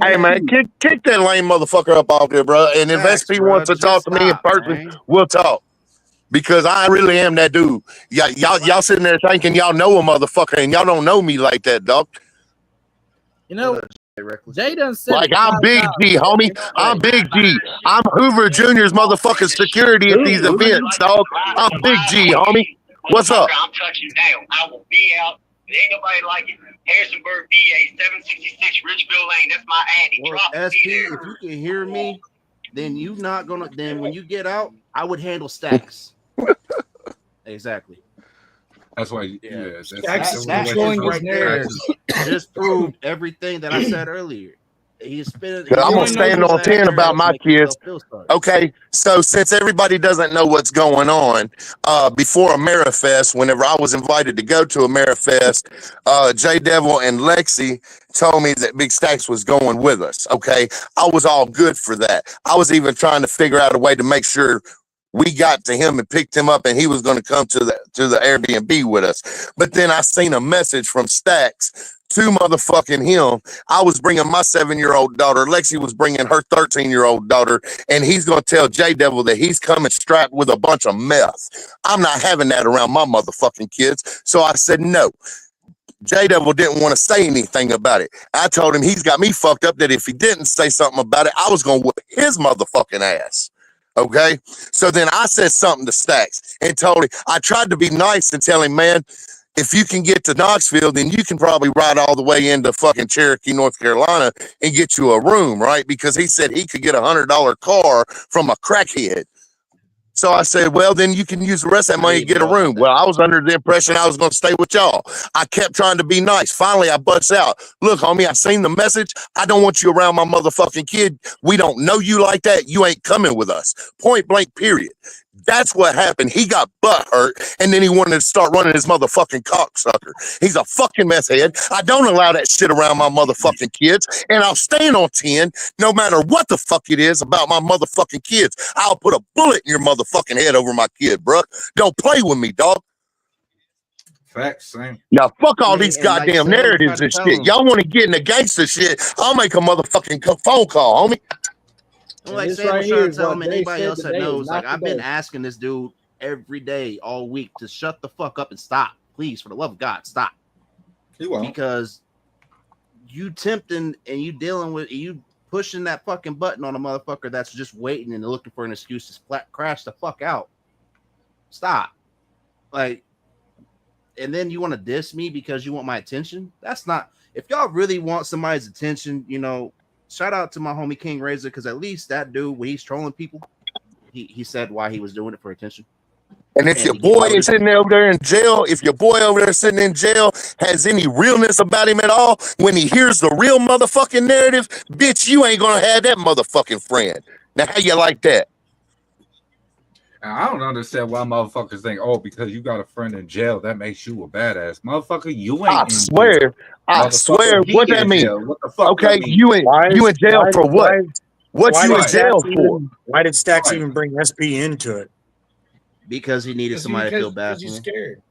Hey man, kick that lame motherfucker up off there, bro. And if Facts, SP bro. wants to talk Just to me in stop, person, man. we'll talk. Because I really am that dude. Y'all sitting there thinking y'all know a motherfucker, and y'all don't know me like that, dog. You know, Jay done said Like it I'm 5 Big G, times. homie. I'm Big G. I'm Hoover Jr.'s motherfucking security at these events, dog. I'm Big G, homie. What's up? I'm touching down. I will be out. Ain't nobody like it. Harrisonburg, VA, 766 Ridgeville Lane. That's my ad. He Well, dropped SP, me if there. you can hear me, then you not gonna. Then when you get out, I would handle stacks. Exactly. That's why. Yeah. That's That controlling right his there narrative. just proved everything that I said earlier. He's spinning. I'm gonna only stand knows on his 10 about my kids. Feel sorry. Okay, so since everybody doesn't know what's going on, before AmeriFest, whenever I was invited to go to AmeriFest, J Devil and Lexi told me that Big Stacks was going with us. Okay, I was all good for that. I was even trying to figure out a way to make sure we got to him and picked him up, and he was going to come to the Airbnb with us. But then I seen a message from Stacks to motherfucking him. I was bringing my 7-year-old daughter. Lexi was bringing her 13-year-old daughter, and he's going to tell J Devil that he's coming strapped with a bunch of meth. I'm not having that around my motherfucking kids. So I said no. J Devil didn't want to say anything about it. I told him he's got me fucked up that if he didn't say something about it, I was going to whip his motherfucking ass. Okay, so then I said something to Stacks and told him, I tried to be nice and tell him, man, if you can get to Knoxville, then you can probably ride all the way into fucking Cherokee, North Carolina and get you a room, right? Because he said he could get $100 car from a crackhead. So I said, well, then you can use the rest of that money to get a room. Well, I was under the impression I was going to stay with y'all. I kept trying to be nice. Finally, I bust out. Look, homie, I seen the message. I don't want you around my motherfucking kid. We don't know you like that. You ain't coming with us. Point blank, period. That's what happened. He got butt hurt, and then he wanted to start running his motherfucking cocksucker. He's a fucking meth head. I don't allow that shit around my motherfucking kids, and I'll stand on 10 no matter what the fuck it is about my motherfucking kids. I'll put a bullet in your motherfucking head over my kid, bro. Don't play with me, dog. Facts, same. Now, fuck all I mean, these and like goddamn Sam narratives tried and to tell shit. him. Y'all want to get in the gangster shit, I'll make a motherfucking phone call, homie. And like this Sam right was here trying to is tell what him, and Jay anybody said else that today is knows, like not I've been today. asking this dude every day, all week, to shut the fuck up and stop. Please, for the love of God, stop. He won't. Because you tempting and you dealing with you pushing that fucking button on a motherfucker that's just waiting and looking for an excuse to crash the fuck out. Stop. Like, and then you want to diss me because you want my attention? That's not. If y'all really want somebody's attention, you know, shout out to my homie King Razor, because at least that dude, when he's trolling people, he said why he was doing it for attention. And if your boy is sitting over there in jail, if your boy over there sitting in jail has any realness about him at all, when he hears the real motherfucking narrative, bitch, you ain't gonna have that motherfucking friend. Now, how you like that? And I don't understand why motherfuckers think, oh, because you got a friend in jail, that makes you a badass. Motherfucker, you ain't I in swear, jail. I swear, He what that in mean? jail. What the fuck Okay, that mean? you in jail for what? What you in jail for? Why did Stacks even bring SP into it? Because he needed somebody to feel bad for he's him. scared.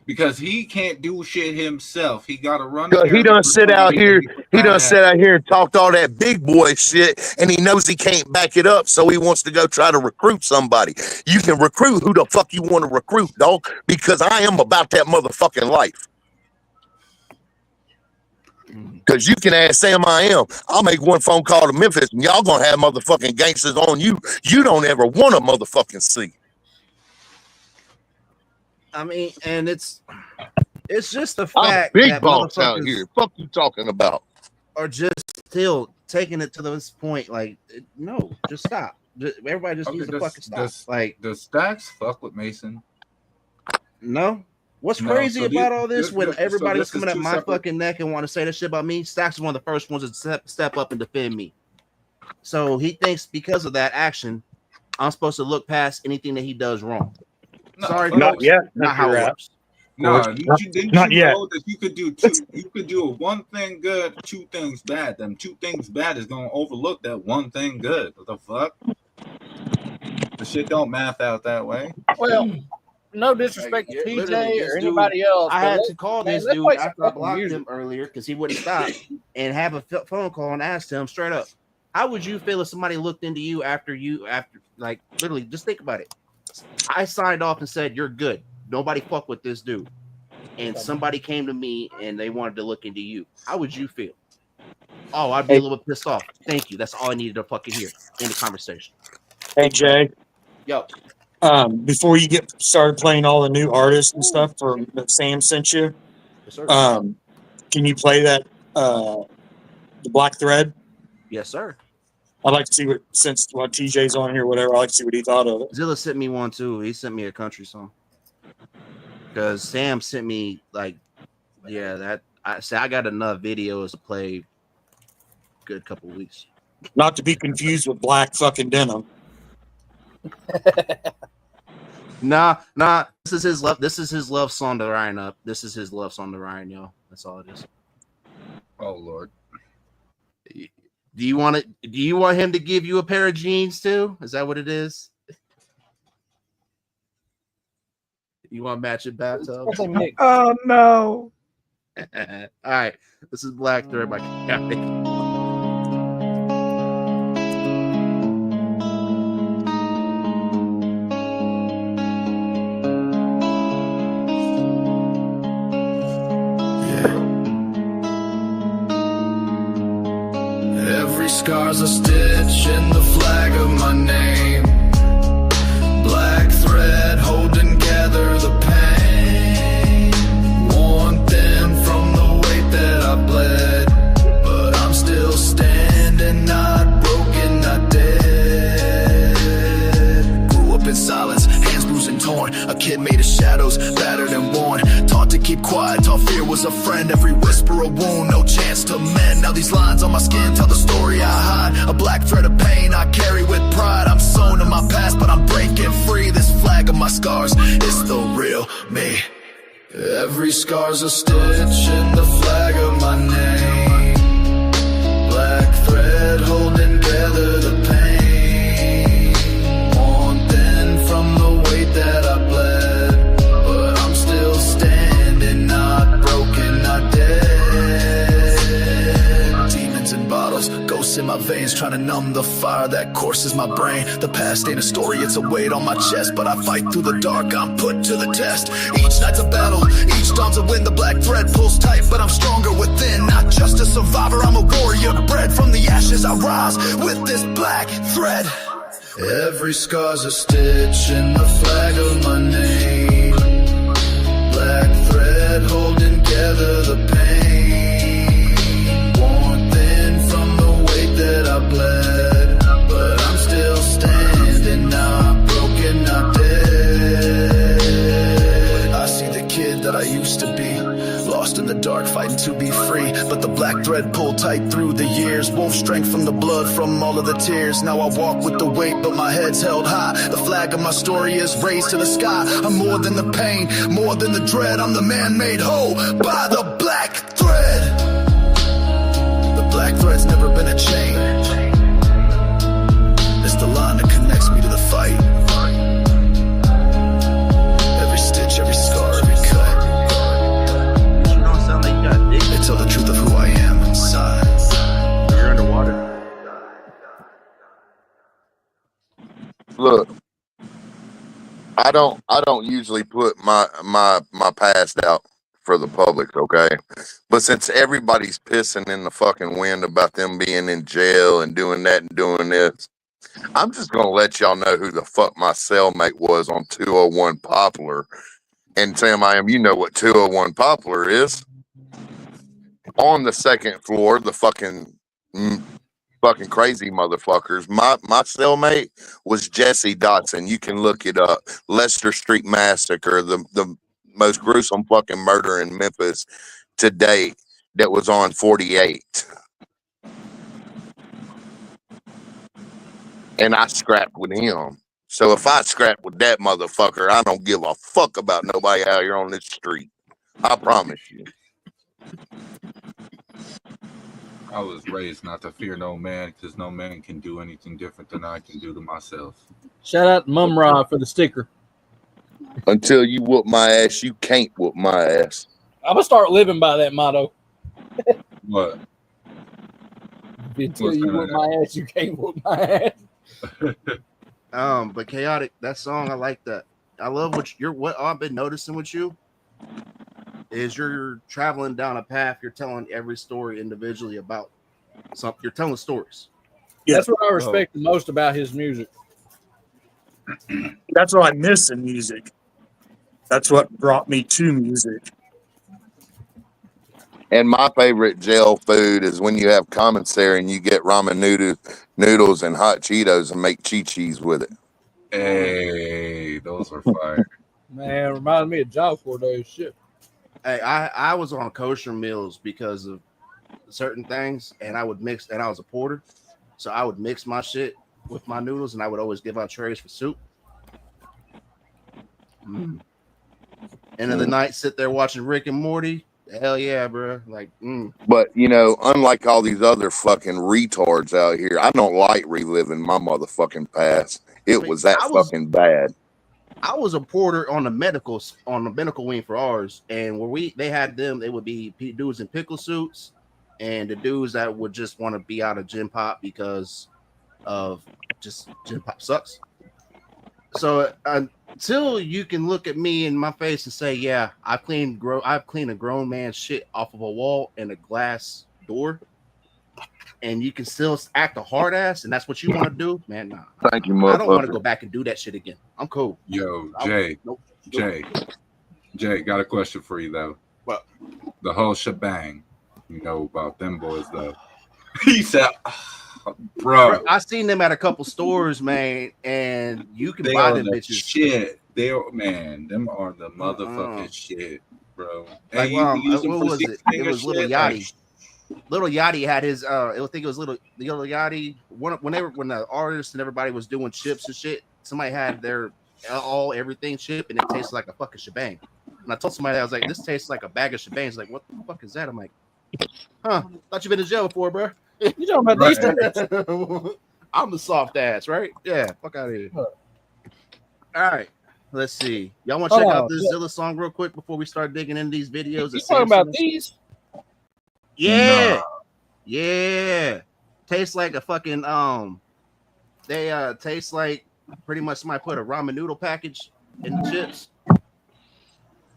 Because he can't do shit himself. He got to run. He done sit out here. He done sat out here and talked all that big boy shit, and he knows he can't back it up, so he wants to go try to recruit somebody. You can recruit who the fuck you want to recruit, dog, because I am about that motherfucking life. Because you can ask Sam I am. I'll make one phone call to Memphis, and y'all gonna have motherfucking gangsters on you. You don't ever want to motherfucking see. I mean, and it's just the fact I'm big that boss out motherfuckers here. Fuck you talking about? are just still taking it to this point. Like, no, just stop. Everybody just needs to fucking stop. Like, the Stacks fuck with Mason. No. What's No, crazy so about all this, when so everybody was this is coming at two my separate- fucking neck and want to say that shit about me, Stacks is one of the first ones to step up and defend me. So he thinks because of that action, I'm supposed to look past anything that he does wrong. No, Sorry, not folks, yet. not how it works. No, didn't not you yet. know that you could do two? You could do one thing good, two things bad. Them two things bad is gonna overlook that one thing good. What the fuck? The shit don't math out that way. Well, no disrespect to Literally, TJ this or dude- anybody else. I but had to call man, this let's dude play some after I fucking blocked music. him earlier because he wouldn't stop and have a phone call and asked him straight up, how would you feel if somebody looked into you after like literally just think about it. I signed off and said you're good. Nobody fuck with this dude. And somebody came to me and they wanted to look into you. How would you feel? Oh, I'd be a little bit pissed off. Thank you. That's all I needed to fucking hear in the conversation. Hey Jay, Yo, before you get started playing all the new artists and stuff that Sam sent you, yes, sir. can you play that the Black Thread? Yes, sir. I'd like to see since TJ's on here, whatever. I'd like to see what he thought of it. Zilla sent me one too. He sent me a country song. Because Sam sent me I got enough videos to play good couple weeks. Not to be confused with Black fucking Denim. Nah. This is his love song to Ryan up. This is his love song to Ryan, yo. That's all it is. Oh Lord. Do you want him to give you a pair of jeans too? Is that what it is? You want matching bathtub? Oh no. All right. This is Black Thread by Captain. Every scar's a stitch in the flag of my name. Black thread holding together the pain. Worn thin from the weight that I bled, but I'm still standing, not broken, not dead. Grew up in silence, hands bruised and torn. A kid made of shadows, battered and worn. Taught to keep quiet, taught fear was a friend. Every whisper a wound, no chance to mend. Now these lines on my skin tell the story I hide. A black thread of pain I carry with pride. I'm sewn in my past, but I'm breaking free. This flag of my scars is the real me. Every scar's a stitch in the flag of my name. Black thread holding together the pain. Worn thin from the weight that I bled, but I'm still standing, not broken, not dead. Demons in bottles, ghosts in my veins, trying to numb the fire that courses my brain. The past ain't a story, it's a weight on my chest, but I fight through the dark, I'm put to the test. Each night's a battle, each dawn's a win. The black thread pulls tight, but I'm stronger within. Not just a survivor, I'm a warrior, bred from the ashes I rise with this black thread. Every scar's a stitch in the flag of my name. Black thread holding together the pain. Worn thin from the weight that I bled, but I'm still standing, not broken, not dead. I see the kid that I used to be, lost in the dark, fighting to be free. But the black thread pulled tight through the years. Wolf strength from the blood, from all of the tears. Now I walk with the weight, but my head's held high. The flag of my story is raised to the sky. I'm more than the pain, more than the dread. I'm the man made whole by the black thread. The black thread's never been a chain. It's the line that connects me to the fight. Every stitch, every scar, every cut. You don't sound like you got dick. They tell the truth of who I am inside. You're underwater. Look, I don't usually put my past out for the public, okay? But since everybody's pissing in the fucking wind about them being in jail and doing that and doing this, I'm just gonna let y'all know who the fuck my cellmate was on 201 Poplar. And Sam, you know what 201 Poplar is. On the second floor, the fucking crazy motherfuckers. My cellmate was Jesse Dotson. You can look it up. Leicester Street Massacre, the most gruesome fucking murder in Memphis to date that was on 48. And I scrapped with him. So if I scrap with that motherfucker, I don't give a fuck about nobody out here on this street. I promise you. I was raised not to fear no man, because no man can do anything different than I can do to myself. Shout out to Mum Ra for the sticker. Until you whoop my ass, you can't whoop my ass. I'm gonna start living by that motto. What? Until What's you that? whoop my ass, you can't whoop my ass. But Chaotic, that song, I like that. I love what I've been noticing with you is you're traveling down a path. You're telling every story individually about something. You're telling stories. Yeah. That's what I respect the most about his music. That's what I miss in music. That's what brought me to music. And my favorite jail food is when you have commissary and you get ramen noodles and hot Cheetos and make chi-chis with it. Hey, those are fire. Man, reminded me of Job 4 days. Shit. Hey, I was on kosher meals because of certain things, and I would mix, and I was a porter, so I would mix my shit with my noodles, and I would always give out trays for soup. End of the night, sit there watching Rick and Morty. Hell yeah, bro! Like, But you know, unlike all these other fucking retards out here, I don't like reliving my motherfucking past. It was that fucking bad. I was a porter on the medical wing for ours, and where they had them, they would be dudes in pickle suits, and the dudes that would just want to be out of gym pop because of just gym pop sucks. So until you can look at me in my face and say, "Yeah, I've cleaned a grown man's shit off of a wall and a glass door," and you can still act a hard ass, and that's what you want to do, man. Nah, Thank you, I don't want to motherfucker. go back and do that shit again. I'm cool. Yo, Jay, Jay, got a question for you though. What? The whole shebang, you know about them boys though. He said, bro, I seen them at a couple stores, man, and you can they buy are them the bitches. shit. They are, man, them are the motherfucking shit, bro. Like, And you use them what for was it? It was Little shit, Yachty. Little Yachty had his. I think it was Little Yachty. When the artists and everybody was doing chips and shit, somebody had their everything chip, and it tasted like a fucking shebang. And I told somebody, I was like, "This tastes like a bag of shebangs." Like, what the fuck is that? I'm like, "Huh? Thought you've been in jail before, bro." You talking about these? I'm the soft ass, right? Yeah, fuck out of here. All right, let's see. Y'all want to check out this Zilla song real quick before we start digging into these videos? You talking about these? Yeah, Nah. yeah. Tastes like a fucking They taste like pretty much somebody put a ramen noodle package in the chips.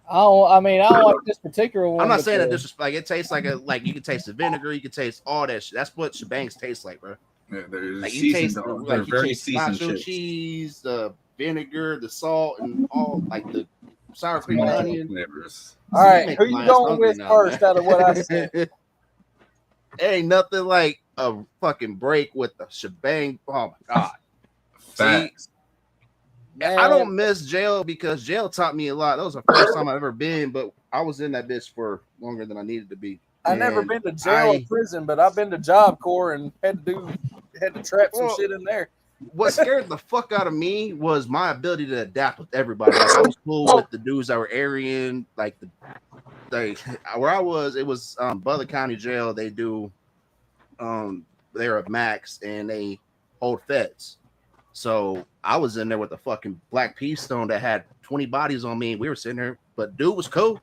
I don't like this particular one. I'm not saying that disrespect. Like, it tastes like you can taste the vinegar, you can taste all that shit. That's what shebangs taste like, bro. Yeah, they're Like, you taste seasoned, like they're you very taste seasoned nacho chips. cheese, the vinegar, the salt, and all like the sour cream and Multiple onion. flavors. All right, who you going with first out of what I said? Ain't nothing like a fucking break with the shebang. Oh my god. Facts. Man, I don't miss jail because jail taught me a lot. That was the first time I've ever been, but I was in that bitch for longer than I needed to be. I've never been to jail or prison, but I've been to Job Corps and had to trap some shit in there. What scared the fuck out of me was my ability to adapt with everybody. Like, I was cool with the dudes that were Aryan, like where I was, it was Butler County Jail. They do they're a max and they hold feds. So I was in there with a fucking black pea stone that had 20 bodies on me. We were sitting there, but dude was cool.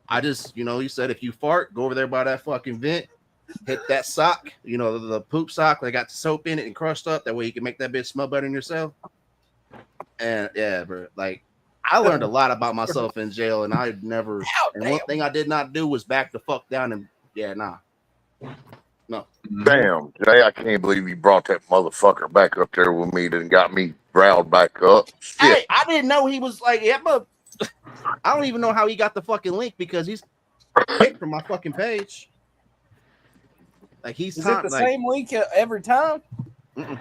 I just, he said, if you fart, go over there by that fucking vent, hit that sock, the poop sock. They got the soap in it and crushed up. That way you can make that bitch smell better than yourself. And yeah, bro, like, I learned a lot about myself in jail, and I never. And one thing I did not do was back the fuck down. And no. Damn, Jay, I can't believe you brought that motherfucker back up there with me and got me growled back up. Shit. Hey, I didn't know he was like, yeah, but I don't even know how he got the fucking link because he's picked from my fucking page. Like, Is it the same link every time? Mm-mm.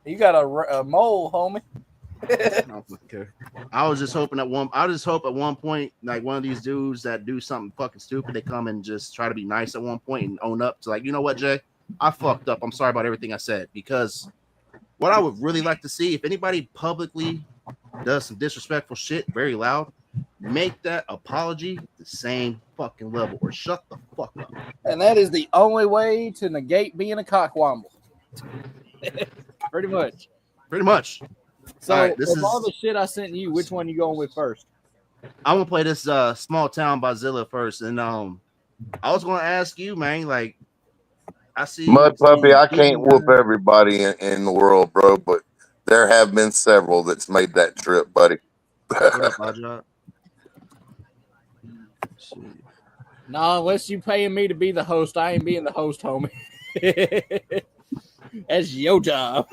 You got a mole, homie. I was just hoping at one point, like, one of these dudes that do something fucking stupid, they come and just try to be nice at one point and own up to, like, you know what, Jay, I fucked up. I'm sorry about everything I said. Because what I would really like to see, if anybody publicly does some disrespectful shit very loud, make that apology the same fucking level or shut the fuck up. And that is the only way to negate being a cockwomble. Pretty much. So All right, this of is- all the shit I sent you, which one you going with first? I'm gonna play this Small Town by Zilla first, and I was gonna ask you, man. Like, I see Mud Puppy, I Stephen can't whoop Gunn- everybody in the world, bro, but there have been several that's made that trip, buddy. What up, Ajay? No, unless you paying me to be the host, I ain't being the host, homie. That's your job.